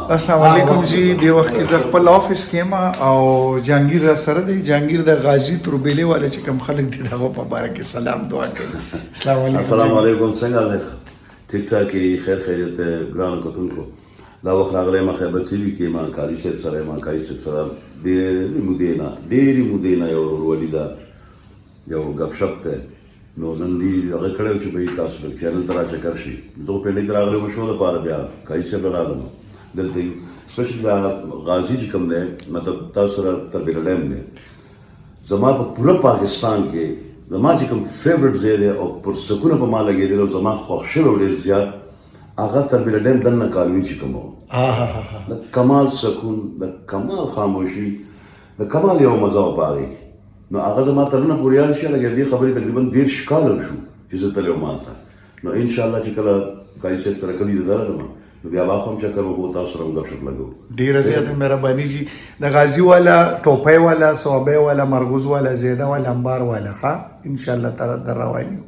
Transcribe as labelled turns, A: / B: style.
A: السلام علیکم جی دی وخت کې زه خپل افیس کې ما او جهانگیر را سره دی جهانگیر د غازی تربیلې والے چې کوم خلک دي هغه په باره کې سلام دعا کوي. السلام علیکم.
B: السلام علیکم. څنګه حالت؟ ټیک ټاک یې؟ خیر خیریت ګرانو کتونکو. دا وخت راغلی ما خیبر ټي وي کې ما قاضي صاحب سره ما قاضي صاحب سره ډېرې مودې نه یو ورولي ده یو ګپ شپ دی. نو نن دې هغه کړی چې بهي تاسو چینل ته راچکر شي. زه پیلې کې راغلی وم شو دپاره بیا قاضي صاحب راغلم دلته یو سپیشل دا غازی چې کوم دی مطلب تاسو سره تربیله ډیم دی زما په پوره پاکستان کې زما چې کوم فیورټ ځای دی او پرسکونه په ما لګېدلی او زما خوښ شوی ډېر زیات هغه تربیله ډیم دننه کالوني چې کوم و د کمال سکون د کمال خاموشي د کمال یو مزه وه په هغې کې نو هغه زما تر ننه پورې یاد شي لکه دې خبرې تقریبا 10 کاله شو چې زه تللی وم هلته نو انشاءالله چې کله قاضي صاحب سره کلي د درغلم نو بیا به هم چکر وکړو تاسو سره هم ګپ شپ لګو.
A: ډېره زیاته مهرباني جي د غازی والا ټوپۍ والا صوبۍ والا مرغوز والا زیده والا انبار والا ښه انشاءالله تعالی در روان یو.